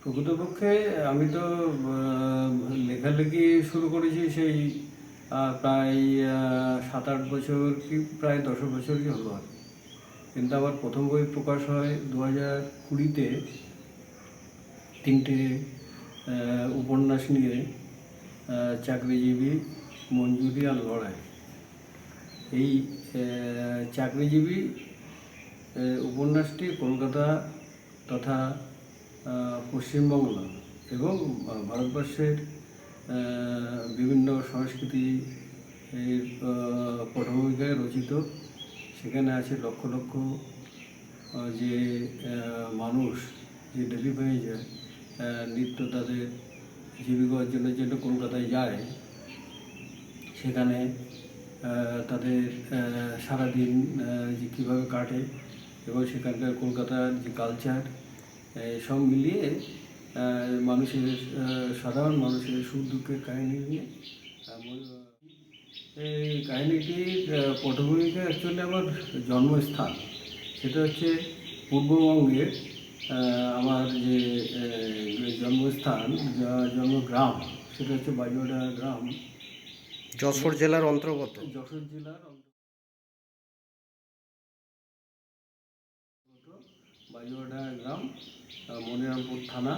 প্রকৃতপক্ষে আমি তো লেখালেখি শুরু করেছি সেই প্রায় 7-8 বছর কি প্রায় 10 বছরই হলো আর কি। কিন্তু আমার প্রথম বই প্রকাশ হয় 2020-তে, 3টে উপন্যাস নিয়ে, চাকরিজীবী, মঞ্জুরি আর লড়াই। এই চাকরিজীবী উপন্যাসটি কলকাতা তথা পশ্চিমবাংলা এবং ভারতবর্ষের বিভিন্ন সংস্কৃতি এর পটভূমিকায় রচিত। সেখানে আছে লক্ষ লক্ষ যে মানুষ যে ডেলি ওয়েজে নিত্য তাদের জীবিকা অর্জনের জন্য কলকাতায় যায়। সেখানে তাদের সারাদিন যে কীভাবে কাটে এবং সেখানকার কলকাতার যে কালচার, সব মিলিয়ে মানুষের সাধারণ মানুষের সুখ দুঃখের কাহিনী নিয়ে এই কাহিনীটির পটভূমিকা অ্যাকচুয়ালি আমার জন্মস্থান। সেটা হচ্ছে পূর্ববঙ্গের আমার যে জন্মস্থান, জন্মগ্রাম, সেটা হচ্ছে বাজুয়াডা গ্রাম, যশোর জেলার অন্তর্গত। যশোর জেলার বাজুয়াডা গ্রাম, মনিরামপুর থানা।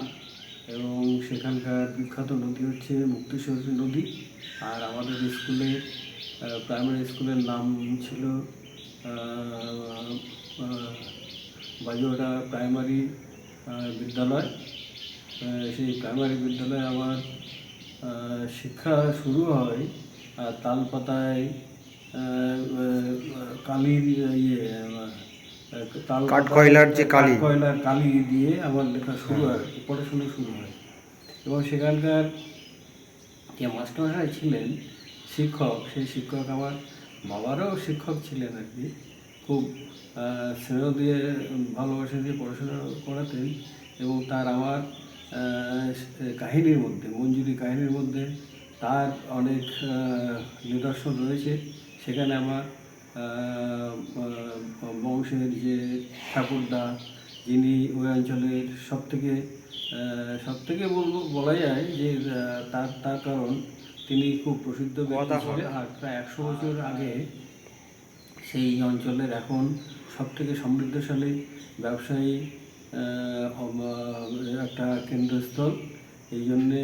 এবং সেখানকার বিখ্যাত নদী হচ্ছে মুক্তেশ্বরী নদী। আর আমাদের স্কুলে, প্রাইমারি স্কুলের নাম ছিল বাজুয়াডা প্রাইমারি বিদ্যালয়। সেই প্রাইমারি বিদ্যালয়ে আমার শিক্ষা শুরু হয় তালপাতায় কালির কাঠকয়লার যে কয়লার কালি দিয়ে আমার লেখা শুরু হয়, পড়াশুনো শুরু হয়। এবং সেখানকার যে মাস্টারমশাই ছিলেন শিক্ষক, সেই শিক্ষক আমার বাবারও শিক্ষক ছিলেন আর কি। খুব স্নেহ দিয়ে, ভালোবাসা দিয়ে পড়াশোনা করাতেন। এবং তার আমার কাহিনীর মধ্যে, মঞ্জুরি কাহিনীর মধ্যে তার অনেক নিদর্শন রয়েছে। সেখানে আমার বংশের যে ঠাকুরদা, যিনি ওই অঞ্চলের সবথেকে বলা যায় যে তার কারণ তিনি খুব প্রসিদ্ধ ব্যক্তি ছিলেন। আর প্রায় 100 বছর আগে সেই অঞ্চলের এখন সবথেকে সমৃদ্ধশালী ব্যবসায়ী একটা কেন্দ্রস্থল। এই জন্যে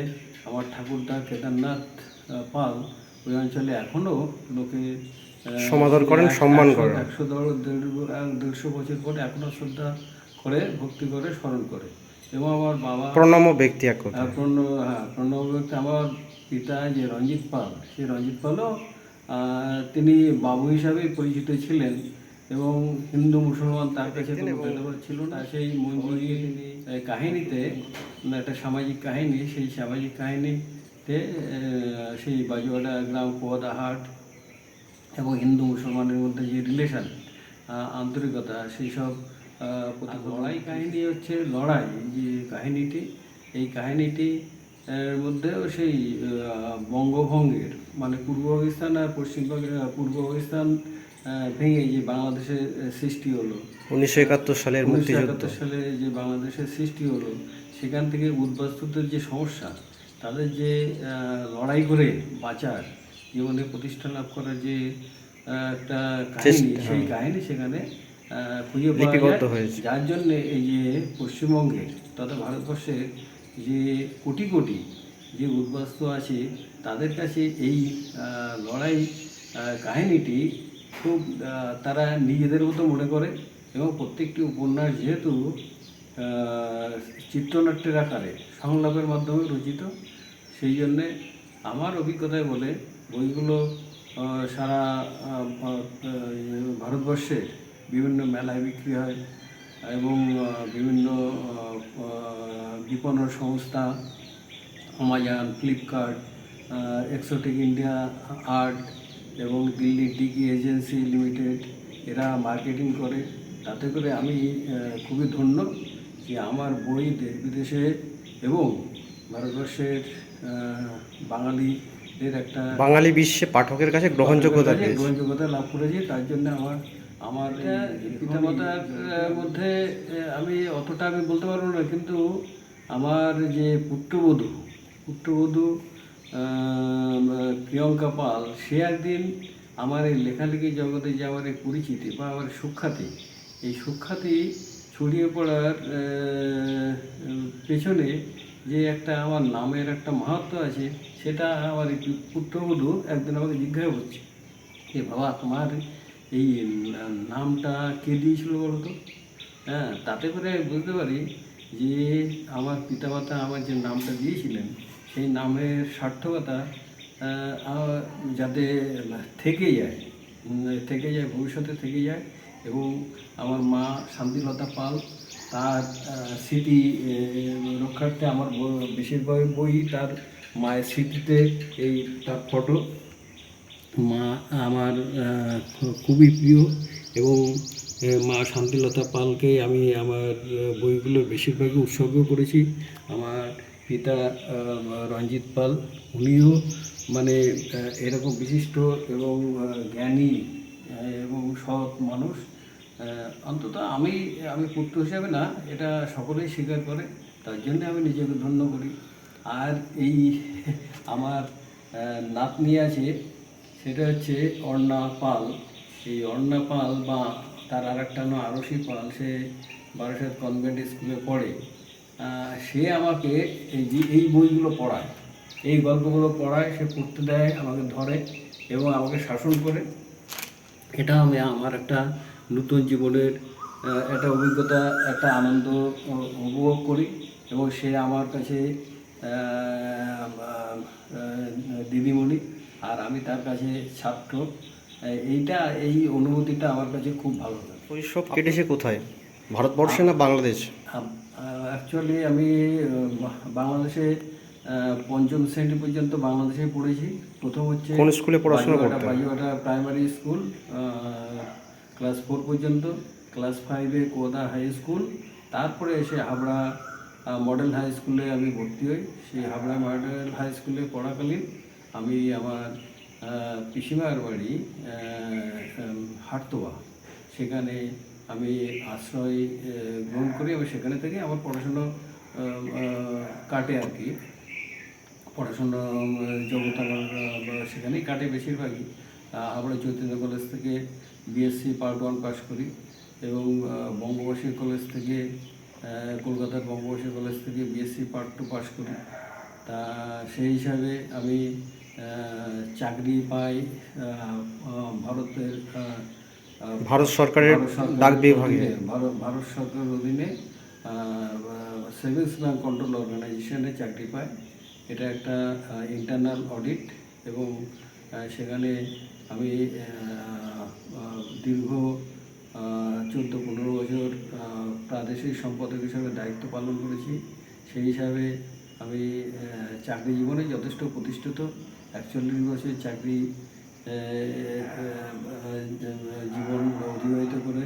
আমার ঠাকুরদা কেদারনাথ পাল ওই অঞ্চলে এখনও লোকে সমাদর করেন, সম্মান করেন। 100-150 বছর পরে এখনও শ্রদ্ধা করে, ভক্তি করে, স্মরণ করে। এবং আমার বাবা প্রণম্য ব্যক্তি এক কথা। প্রণব ব্যক্তি। আমার পিতা যে রঞ্জিত পাল, সেই রঞ্জিত পালও তিনি বাবু হিসাবেই পরিচিত ছিলেন। এবং হিন্দু মুসলমান তার কাছে কোনো ভেদাভেদ ছিল না। সেই মঞ্জুরি কাহিনীতে একটা সামাজিক কাহিনী, সেই সামাজিক কাহিনীতে সেই বাজুয়াডা গ্রাম, কুয়াদাহাট এবং হিন্দু মুসলমানের মধ্যে যে রিলেশন, আন্তরিকতা, সেই সব লড়াই কাহিনী হচ্ছে লড়াই যে কাহিনীটি। এই কাহিনীটি এর মধ্যেও সেই বঙ্গভঙ্গের, মানে পূর্ব পাকিস্তান আর পূর্ব পাকিস্তান ভেঙে যে বাংলাদেশের সৃষ্টি হলো 1971 সালের মুক্তিযুদ্ধ। 1971 সালে যে বাংলাদেশের সৃষ্টি হলো, সেখান থেকে উদ্বাস্তুদের যে সমস্যা, তাদের যে লড়াই করে বাঁচার, জীবনে প্রতিষ্ঠা লাভ করার যে একটা কাহিনী, সেই কাহিনী সেখানে খুঁজে পাওয়া যায়। যার জন্যে এই যে পশ্চিমবঙ্গের তথা ভারতবর্ষের যে কোটি কোটি যে উদ্বাস্তু আছে, তাদের কাছে এই লড়াই কাহিনীটি খুব তারা নিজেদের মতো মনে করে। এবং প্রত্যেকটি উপন্যাস যেহেতু চিত্রনাট্যের আকারে সংলাপের মাধ্যমে রচিত, সেই জন্যে আমার অভিজ্ঞতায় বলে বইগুলো সারা ভারতবর্ষের বিভিন্ন মেলায় বিক্রি হয় এবং বিভিন্ন বিপণন সংস্থা Amazon, Flipkart, exotic India art এবং দিল্লি ডিকি এজেন্সি লিমিটেড এরা মার্কেটিং করে। তাতে করে আমি খুবই ধন্য যে আমার বই দেশ বিদেশে এবং ভারতবর্ষের বাঙালিদের একটা বাঙালি বিশ্বে পাঠকের কাছে গ্রহণযোগ্যতা পেয়েছে। গ্রহণযোগ্যতা লাভ করেছি। তার জন্য আমার পিতামাতার মধ্যে আমি অতটা আমি বলতে পারবো না, কিন্তু আমার যে পুত্রবধূ প্রিয়ঙ্কা পাল, সে একদিন আমার এই লেখালেখি জগতে যে আমার এই পরিচিতি বা আমার সুখ্যাতি, এই সুখ্যাতি ছড়িয়ে পড়ার পেছনে যে একটা আমার নামের একটা মাহাত্ম্য আছে, সেটা আমার এই পুত্রবধূ একদিন আমাকে জিজ্ঞাসা করছে, এ বাবা, তোমার এই নামটা কে দিয়েছিল বলো তো? হ্যাঁ, তাতে করে আমি বুঝতে পারি যে আমার পিতামাতা আমার যে নামটা দিয়েছিলেন, সেই নামের সার্থকতা যাতে থেকে যায় ভবিষ্যতে থেকে যায়। এবং আমার মা শান্তিলতা পাল, তার স্মৃতি রক্ষার্থে আমার বেশিরভাগ বই তার মায়ের স্মৃতিতে, এই তার ফটো। মা আমার খুবই প্রিয় এবং মা শান্তিলতা পালকে আমি আমার বইগুলোর বেশিরভাগই উৎসর্গ করেছি। আমার পিতা রঞ্জিত পাল, উনিও মানে এরকম বিশিষ্ট এবং জ্ঞানী এবং সৎ মানুষ। অন্তত আমি পুত্র হিসাবে না, এটা সকলেই স্বীকার করে, তার জন্য আমি নিজেকে ধন্য করি। আর এই আমার নাতনি আছে, সেটা হচ্ছে অর্ণা পাল। এই অর্ণা পাল বা তার আর একটা নাম আরশি পাল, সে বারাসাত কনভেন্ট স্কুলে পড়ে। সে আমাকে এই বইগুলো পড়ায়, এই গল্পগুলো পড়ায়, সে পড়তে দেয়, আমাকে ধরে এবং আমাকে শাসন করে। এটা আমি আমার একটা নতুন জীবনের একটা অভিজ্ঞতা, একটা আনন্দ উপভোগ করি। এবং সে আমার কাছে দিদিমণি আর আমি তার কাছে ছাত্র। এই অনুভূতিটা আমার কাছে খুব ভালো লাগে। শৈশব কেটেছে কোথায়, ভারতবর্ষে না বাংলাদেশ? অ্যাকচুয়ালি আমি বাংলাদেশে পঞ্চম শ্রেণী পর্যন্ত বাংলাদেশে পড়েছি। প্রথম হচ্ছে কোন স্কুলে পড়াশোনা করতেন? বাজিওয়াটা প্রাইমারি স্কুল, ক্লাস 4 পর্যন্ত। ক্লাস 5-এ কোদা হাই স্কুল। তারপরে এসে হাবড়া মডেল হাই স্কুলে আমি ভর্তি হই। সেই হাবড়া মডেল হাই স্কুলে পড়াকালীন আমি আমার পিসিমার বাড়ি হাটতোয়া, সেখানে আমি আশ্রয় গ্রহণ করি এবং সেখানে থেকে আমার পড়াশুনো কাটে আর কি। পড়াশুনো জগৎ আমার সেখানেই কাটে বেশিরভাগই। হাবড়া চৈতন্য কলেজ থেকে বিএসসি পার্ট 1 পাস করি এবং বঙ্গবাসী কলেজ থেকে, কলকাতার বঙ্গবাসী কলেজ থেকে বিএসসি পার্ট 2 পাস করি। তা সেই হিসাবে আমি চাকরি পাই ভারত সরকারের ডাক বিভাগে, ভারত সরকারের অধীনে সেভিংস ব্যাংক কন্ট্রোল অর্গানাইজেশনে চাকরি পাই। এটা একটা ইন্টারনাল অডিট এবং সেখানে আমি দীর্ঘ 14-15 বছর প্রাদেশিক সম্পাদক হিসাবে দায়িত্ব পালন করেছি। সেই হিসাবে আমি চাকরি জীবনে যথেষ্ট প্রতিষ্ঠিত। 41 বছরের চাকরি জীবন অতিবাহিত করে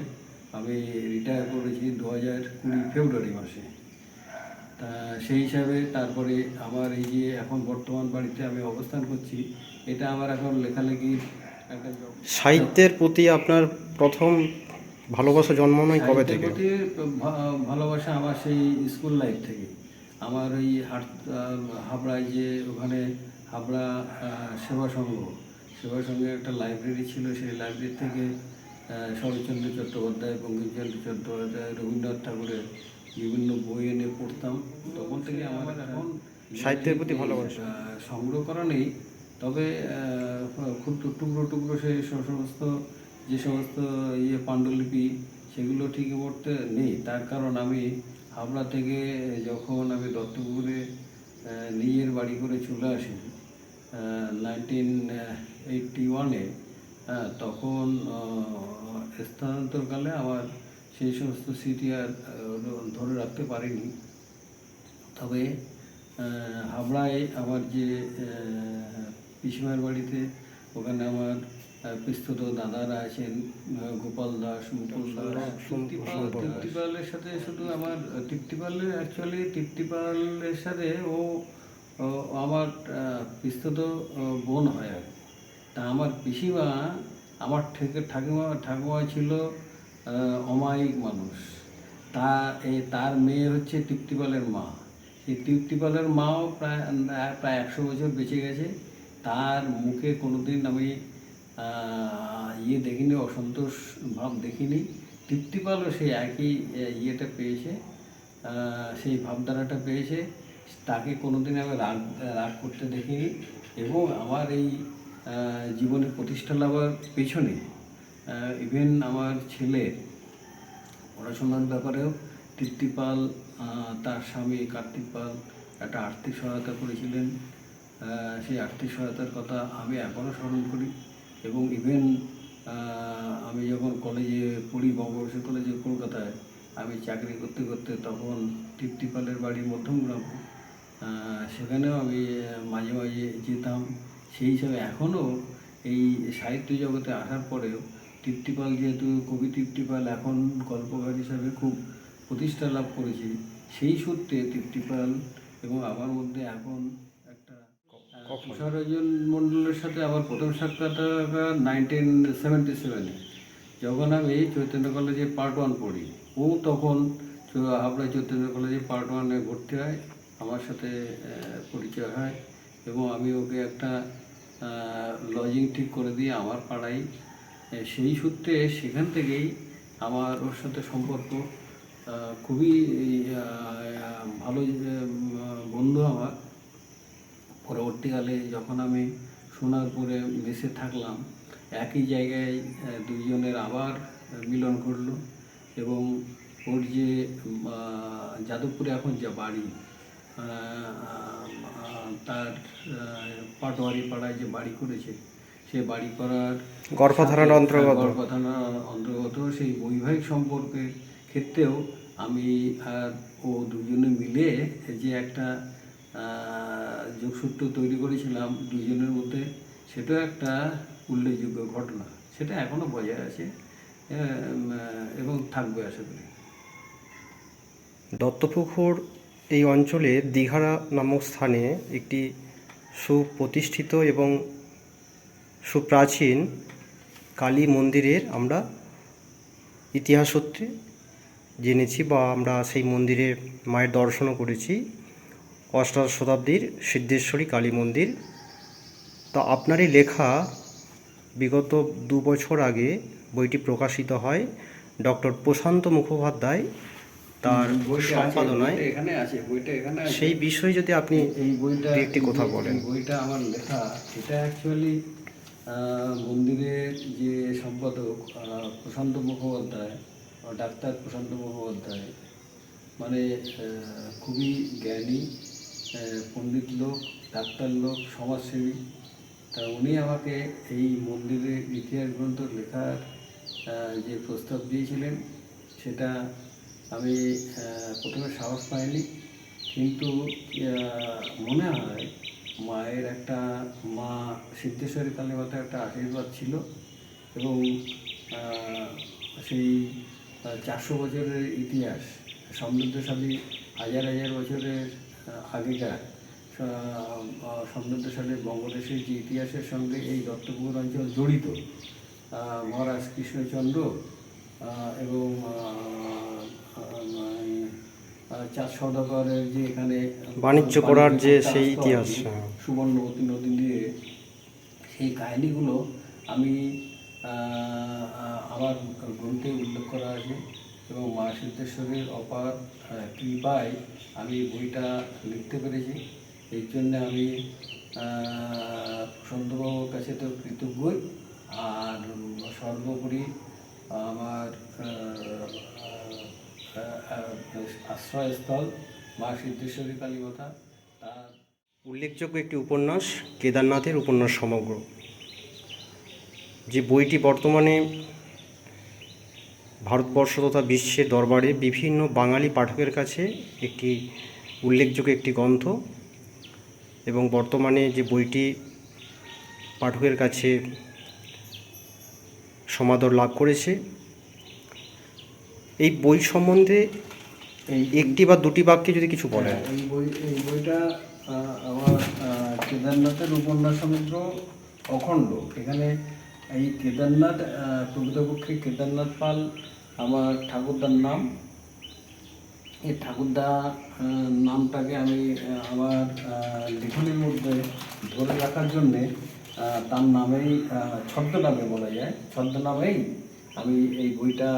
আমি রিটায়ার করেছি 2020 ফেব্রুয়ারি মাসে। তা সেই হিসাবে তারপরে আমার এই যে এখন বর্তমান বাড়িতে আমি অবস্থান করছি, এটা আমার এখন লেখালেখির একটা সাহিত্যের প্রতি আপনার প্রথম ভালোবাসা জন্ম নেয় কবে থেকে? ভালোবাসা আমার সেই স্কুল লাইফ থেকে। আমার ওই হাবড়ায় যে ওখানে হাবড়া সেবা সংঘের একটা লাইব্রেরি ছিল, সেই লাইব্রেরি থেকে শরৎচন্দ্র চট্টোপাধ্যায়, বঙ্কিমচন্দ্র চট্টোপাধ্যায়, রবীন্দ্রনাথ ঠাকুরের বিভিন্ন বই এনে পড়তাম। তখন থেকে আমার এখন সাহিত্যের প্রতি ভালোবাসা সংগ্রহ করা নেই, তবে খুব টুকরো সেই সমস্ত যে সমস্ত পাণ্ডুলিপি, সেগুলো ঠিক পড়তে নেই। তার কারণ আমি হাবড়া থেকে যখন আমি দত্তপুকুরে নিজের বাড়ি করে চলে আসি 1981-এ, তখন স্থানান্তরকালে আমার সেই সমস্ত স্মৃতি আর ধরে রাখতে পারিনি। তবে হাবড়ায় আমার যে পিসিমার বাড়িতে, ওখানে আমার পিস্তত দাদারা আছেন, গোপাল দাস, মুকুল দাস, তৃপ্তিপালের সাথে শুধু আমার তৃপ্তিপালের অ্যাকচুয়ালি তৃপ্তিপালের সাথে ও আমার পিস্তত বোন হয় আর কি। তা আমার পিসিমা, আমার ঠাকুমা ছিল অমায়িক মানুষ। তার মেয়ে হচ্ছে তৃপ্তিপালের মা। এই তৃপ্তিপালের মাও প্রায় 100 বছর বেঁচে গেছে। তার মুখে কোনোদিন আমি দেখিনি, অসন্তোষ ভাব দেখিনি। তৃপ্তিপালও সেই একই ইয়েটা পেয়েছে, সেই ভাবধারাটা পেয়েছে। তাকে কোনোদিন আমি রাগ করতে দেখিনি। এবং আমার এই জীবনে প্রতিষ্ঠা লাভের পেছনে ইভেন আমার ছেলের পড়াশোনার ব্যাপারেও তৃপ্তিপাল, তার স্বামী কার্তিক পাল একটা আর্থিক সহায়তা করেছিলেন। সেই আর্থিক সহায়তার কথা আমি এখনও স্মরণ করি। এবং ইভেন আমি যখন কলেজে পড়ি, বঙ্গবন্ধু কলেজে কলকাতায়, আমি চাকরি করতে করতে তখন তৃপ্তিপালের বাড়ি মধ্যমগ্রাম, সেখানেও আমি মাঝে মাঝে যেতাম। সেই হিসাবে এখনও এই সাহিত্য জগতে আসার পরেও তৃপ্তিপাল, যেহেতু কবি তৃপ্তিপাল এখন গল্পকার হিসাবে খুব প্রতিষ্ঠা লাভ করেছে, সেই সূত্রে তৃপ্তিপাল এবং আমার মধ্যে এখন একটা তুষারঞ্জন মণ্ডলের সাথে আমার প্রথম সাক্ষাৎ 1977-এ, যখন আমি চৈতন্য কলেজে পার্ট 1 পড়ি। ও তখন হাবড়া চৈতন্য কলেজে পার্ট 1-এ ভর্তি হয়, আমার সাথে পরিচয় হয় এবং আমি ওকে একটা লজিং ঠিক করে দিয়ে আমার পাড়ায়। সেই সূত্রে সেখান থেকেই আমার ওর সাথে সম্পর্ক খুবই ভালো বন্ধু আমার। পরবর্তীকালে যখন আমি সোনারপুরে মেসে থাকলাম, একই জায়গায় দুইজনের আবার মিলন ঘটল। এবং ওর যে যাদবপুরে এখন যে বাড়ি, তার পাটোয়ারি পাড়ায় যে বাড়ি করেছে, সে বাড়ি করার গর্ভধারণ অন্তর্গত সেই বৈবাহিক সম্পর্কের ক্ষেত্রেও আমি আর ও দুজনে মিলে যে একটা যোগসূত্র তৈরি করেছিলাম দুজনের মধ্যে, সেটাও একটা উল্লেখযোগ্য ঘটনা। সেটা এখনও বজায় আছে এবং থাকবে আশা করি। দত্তপুকুর এই অঞ্চলে দীঘা নামক স্থানে একটি সুপ্রতিষ্ঠিত এবং সুপ্রাচীন কালী মন্দিরের আমরা ইতিহাস সূত্রে জেনেছি, বা আমরা সেই মন্দিরে মায়ের দর্শনও করেছি। অষ্টাদশ শতাব্দীর সিদ্ধেশ্বরী কালী মন্দির। তা আপনারই লেখা বিগত 2 বছর আগে বইটি প্রকাশিত হয় ডক্টর প্রশান্ত মুখোপাধ্যায় তার সম্পাদনায়। এখানে আছে বইটা, এখানে আছে। সেই বিষয়ে যদি আপনি এই বইটা একটি কথা বলেন। বইটা আমার লেখা। এটা অ্যাকচুয়ালি মন্দিরের যে সম্পাদক প্রশান্ত মুখোপাধ্যায়, ডাক্তার প্রশান্ত মুখোপাধ্যায়, মানে খুবই জ্ঞানী পণ্ডিত লোক, ডাক্তার লোক, সমাজসেবী। তা উনি আমাকে এই মন্দিরের ইতিহাস গ্রন্থ লেখার যে প্রস্তাব দিয়েছিলেন, সেটা আমি প্রথমে সাহস পাইনি। কিন্তু মনে হয় মায়ের একটা, মা সিদ্ধেশ্বরী কালী মাতার একটা আশীর্বাদ ছিল। এবং সেই 400 বছরের ইতিহাস, সমৃদ্ধশালী, হাজার হাজার বছরের আগেকার সমৃদ্ধশালী বঙ্গদেশের যে ইতিহাসের সঙ্গে এই দত্তপুকুর অঞ্চল জড়িত। মহারাজ কৃষ্ণচন্দ্র এবং চাঁদ সওদাগরের যে এখানে বাণিজ্য করার যে সেই ইতিহাস, সুবর্ণবতী নদী দিয়ে, সেই কাহিনিগুলো আমি আমার গ্রন্থে উল্লেখ করা আছে। এবং মা সিদ্ধেশ্বরীর অপার কৃপায় আমি বইটা লিখতে পেরেছি। এই জন্য আমি প্রশান্তবাবুর কাছে তো কৃতজ্ঞই। আর সর্বোপরি আমার আশ্রয়স্থল মা সিদ্ধেশ্বরী কালী মাতা, তার উল্লেখযোগ্য একটি উপন্যাস কেদারনাথের উপন্যাস সমগ্র, যে বইটি বর্তমানে ভারতবর্ষ তথা বিশ্বের দরবারে বিভিন্ন বাঙালি পাঠকের কাছে একটি উল্লেখযোগ্য একটি গ্রন্থ, এবং বর্তমানে যে বইটি পাঠকের কাছে সমাদর লাভ করেছে, এই বই সম্বন্ধে এই একটি বা দুটি বাক্যে যদি কিছু বলেন। এই বইটা আমার কেদারনাথের উপন্যাস সমগ্র অখণ্ড। এখানে এই কেদারনাথ, প্রকৃতপক্ষে কেদারনাথ পাল আমার ঠাকুরদার নাম। এই ঠাকুরদা নামটাকে আমি আমার লেখনের মধ্যে ধরে রাখার জন্যে তার নামেই, ছদ্মনামে বলা যায়, ছদ্মনামেই আমি এই বইটা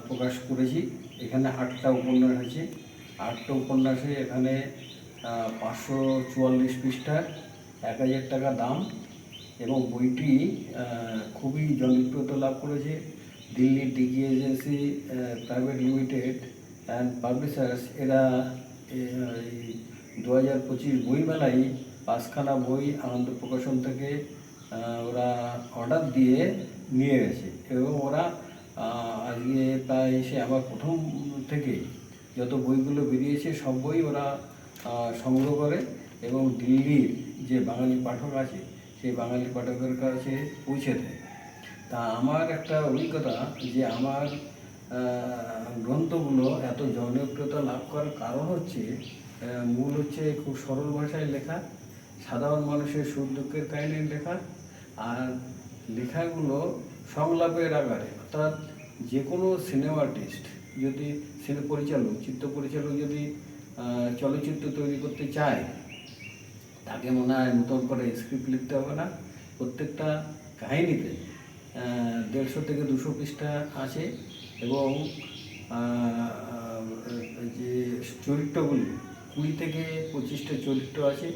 প্রকাশ করেছি। এখানে 8টা উপন্যাস আছে। 8টা উপন্যাসে এখানে 544 পৃষ্ঠা, 1000 টাকা দাম, এবং বইটি খুবই জনপ্রিয়তা লাভ করেছে। Delhi degree agency private limited and publishers এরা 2025 বইমেলায় 5খানা বই আনন্দ প্রকাশন থেকে ওরা অর্ডার দিয়ে নিয়ে গেছে, এবং ওরা আজকে প্রায় সে আমার প্রথম থেকে যত বইগুলো বেরিয়েছে সব বই ওরা সংগ্রহ করে এবং দিল্লির যে বাঙালি পাঠক আছে সেই বাঙালি পাঠকের কাছে পৌঁছে দেয়। তা আমার একটা অভিজ্ঞতা যে আমার গ্রন্থগুলো এত জনপ্রিয়তা লাভ করার কারণ হচ্ছে, মূল হচ্ছে খুব সরল ভাষায় লেখা, সাধারণ মানুষের সুখ দুঃখের কাহিনী লেখা, আর লেখাগুলো সংলাপের আকারে। অর্থাৎ যে কোনো সিনেমা আর্টিস্ট যদি, চিত্র পরিচালক যদি চলচ্চিত্র তৈরি করতে চায়, তাকে মনে হয় নতুন করে স্ক্রিপ্ট লিখতে হবে না। প্রত্যেকটা কাহিনীতে 150 থেকে 200 পৃষ্ঠা আছে, এবং যে চরিত্রগুলি 20 থেকে 25টা চরিত্র আছে।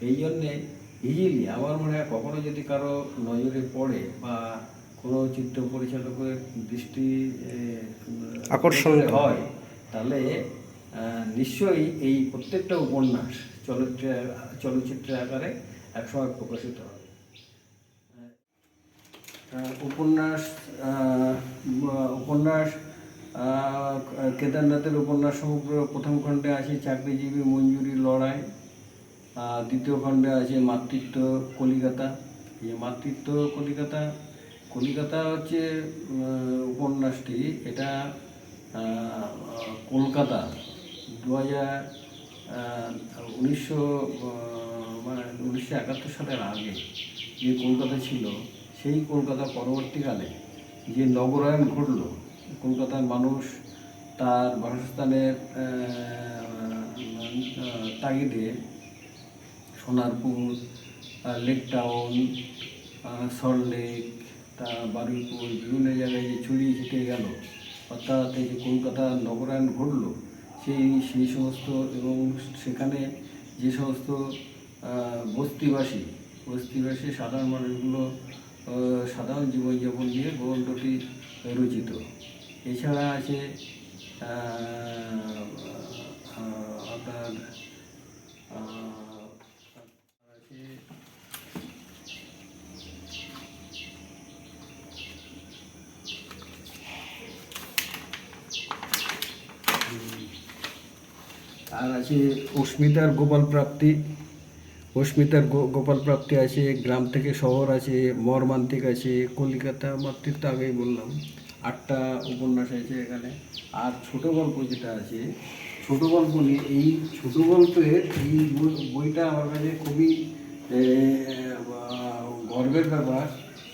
এই জন্যে ইজিলি আমার মনে হয় কখনো যদি কারো নজরে পড়ে বা কোনো চিত্র পরিচালকের দৃষ্টি আকর্ষণ হয়, তাহলে নিশ্চয়ই এই প্রত্যেকটা উপন্যাস চলচ্চিত্রের আকারে একসময় প্রকাশিত হবে। উপন্যাস কেদারনাথের উপন্যাস সমগ্র প্রথম খণ্ডে আছে চাকরিজীবী মঞ্জুরি লড়াই, দ্বিতীয় খণ্ডে আছে মাতৃত্ব কলিকাতা। এই মাতৃত্ব কলিকাতা হচ্ছে উপন্যাসটি, এটা কলকাতা 1971 সালের আগে যে কলকাতা ছিল, সেই কলকাতা পরবর্তীকালে যে নগরায়ণ ঘটল, কলকাতার মানুষ তার বাসস্থানের তাগিদে সোনারপুর, লেক টাউন, সল্টলেক, বারুইপুর, বিভিন্ন জায়গায় যে ছড়িয়ে ছিটিয়ে গেল, অর্থাৎ এই যে কলকাতার নগরায়ণ ঘটল, সেই সমস্ত, এবং সেখানে যে সমস্ত বস্তিবাসী সাধারণ মানুষগুলো সাধারণ জীবনযাপন নিয়ে গ্রন্থটি রচিত। এছাড়া আছে আপনার আছে আর আছে অস্মিতার গোপাল প্রাপ্তি আছে, গ্রাম থেকে শহর আছে, মর্মান্তিক আছে, কলিকাতা, মাতৃত্ব আগেই বললাম। 8টা উপন্যাস আছে এখানে। আর ছোট গল্প যেটা আছে, ছোট গল্প নিয়ে, এই ছোট গল্পের এই বইটা আমার কাছে খুবই গর্বের ব্যাপার,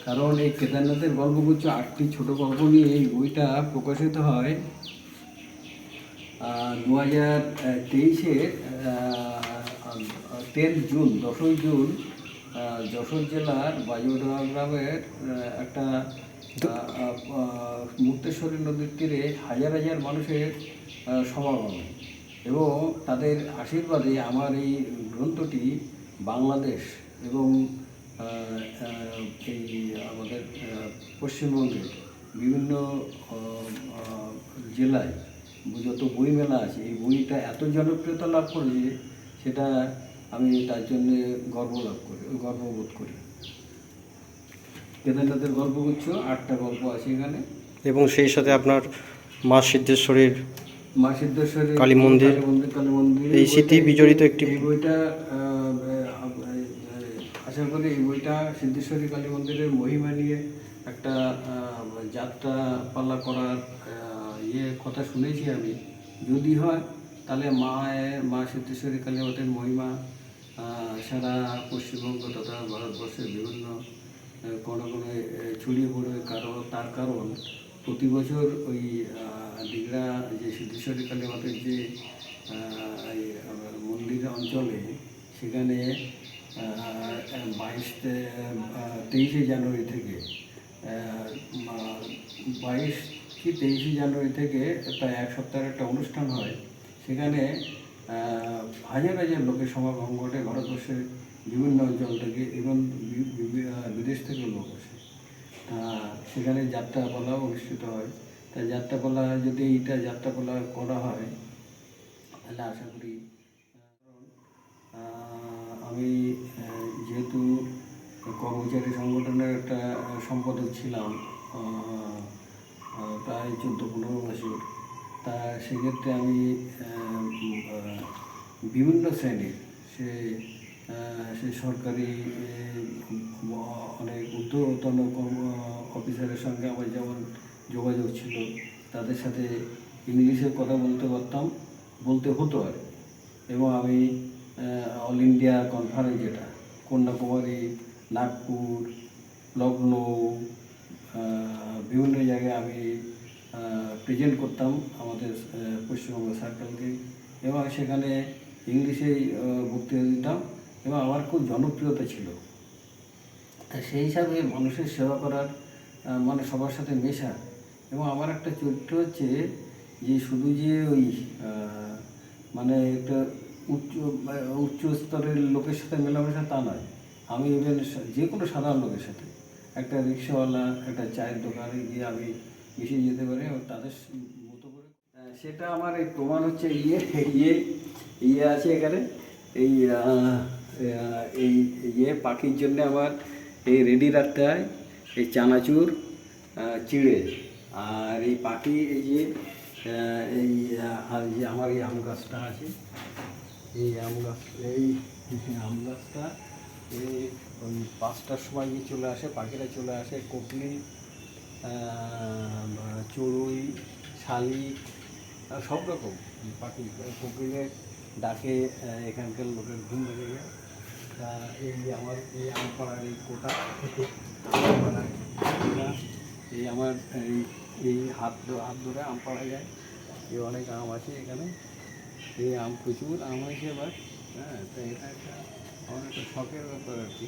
কারণ এই কেদারনাথের গল্পগুচ্ছ 8টি ছোট গল্প নিয়ে এই বইটা প্রকাশিত হয় 2023-এর 10 জুন, 10ই জুন, যশোর জেলার বাজুডাঙ্গা গ্রামের একটা মুক্তেশ্বরী নদীর তীরে হাজার হাজার মানুষের সমাগম, এবং তাদের আশীর্বাদে আমার এই গ্রন্থটি বাংলাদেশ এবং এই আমাদের পশ্চিমবঙ্গের বিভিন্ন জেলায় যত বই মেলা আছে, এই বইটা এত জনপ্রিয়তা লাভ করেছে, সেটা আমি তার জন্যে গর্ববোধ করি। কেদারনাথের গল্পগুচ্ছ 8টা গল্প আছে এখানে। এবং সেই সাথে আপনার মা সিদ্ধেশ্বরীর মা সিদ্ধেশ্বরী কালী মন্দির, কালী মন্দির এই স্মৃতি বিজড়িত একটি এই বইটা আশা করি এই বইটা সিদ্ধেশ্বরী কালী মন্দিরের মহিমা নিয়ে একটা যাত্রা পালা করার কথা শুনেছি আমি। যদি হয় তাহলে মা সিদ্ধেশ্বরী কালী মন্দিরের মহিমা সারা পশ্চিমবঙ্গ তথা ভারতবর্ষের বিভিন্ন কোণে কোণে ছড়িয়ে পড়বে। তার কারণ প্রতি বছর ওই দীঘা যে সিদ্ধেশ্বরী কালী মাতার যে এই মন্দির অঞ্চলে, সেখানে 23শে জানুয়ারি থেকে 22 কি 23শে জানুয়ারি থেকে প্রায় এক সপ্তাহের একটা অনুষ্ঠান হয়। সেখানে হাজার হাজার লোকের সমাগম ঘটে, ভারতবর্ষের বিভিন্ন অঞ্চল থেকে এবং বিদেশ থেকেও লোক আসে। সেখানে যাত্রাপালা অনুষ্ঠিত হয়। তা যাত্রাপালা যদি এইটা যাত্রাপালা করা হয় তাহলে আশা করি, আমি যেহেতু কর্মচারী সংগঠনের একটা সম্পাদক ছিলাম প্রায় 14-15 বছর, তা সেক্ষেত্রে আমি বিভিন্ন শ্রেণীর সে সরকারি অনেক ঊর্ধ্বতন অফিসারের সঙ্গে আমার যেমন যোগাযোগ ছিল, তাদের সাথে ইংলিশে কথা বলতে হতো আর। এবং আমি অল ইন্ডিয়া কনফারেন্স, যেটা কন্যাকুমারী, নাগপুর, লখনৌ, বিভিন্ন জায়গায় আমি প্রেজেন্ট করতাম আমাদের পশ্চিমবঙ্গ সার্কেলকে, এবং সেখানে ইংলিশেই বক্তৃতা দিতাম এবং আমার খুব জনপ্রিয়তা ছিল। তা সেই হিসাবে মানুষের সেবা করার মানে সবার সাথে মেশা, এবং আমার একটা চরিত্র হচ্ছে যে শুধু যে ওই মানে একটা উচ্চ স্তরের লোকের সাথে মেলামেশা তা নয়, আমি ইভেন যে কোনো সাধারণ লোকের সাথে, একটা রিক্সাওয়ালা, একটা চায়ের দোকানে গিয়ে আমি মিশে যেতে পারি এবং তাদের মতো করে। সেটা আমার এই প্রমাণ হচ্ছে ইয়ে আছে এখানে, এই পাখির জন্য আমার এই রেডি রাখতে হয় এই চানাচুর, চিড়ে। আর এই পাখি এই যে আমার এই আম গাছটা আছে, এই আম গাছটা এই ওই 5টার সময় গিয়ে চলে আসে, পাখিরা চলে আসে। কোকিল, চড়ুই, শালিক, সব রকম পাখি কোকিলের ডাকে এখানকার লোকের ঘুম ভেঙে যায়। তা এই আমার এই আমপাড়ার এই কোটা, এই আমার এই হাত ধরে আম পাড়া যায়। এই অনেক আম আছে এখানে, এই আম প্রচুর আম হয়েছে এবার। হ্যাঁ, তো এটা একটা আমার একটা শখের ব্যাপার আর কি।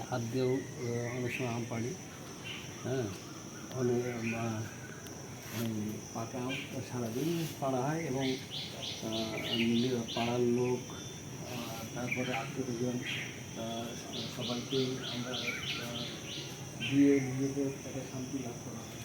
হাত দিয়েও অনেক সময় আম পাড়ি। হ্যাঁ, অনেক পাকা আম সারাদিন পাড়া হয় এবং পাড়ার লোক, তারপরে আত্মীয়স্বজন, সবাইকে আমরা দিয়ে নিজেদের একটা শান্তি লাভ করা হয়।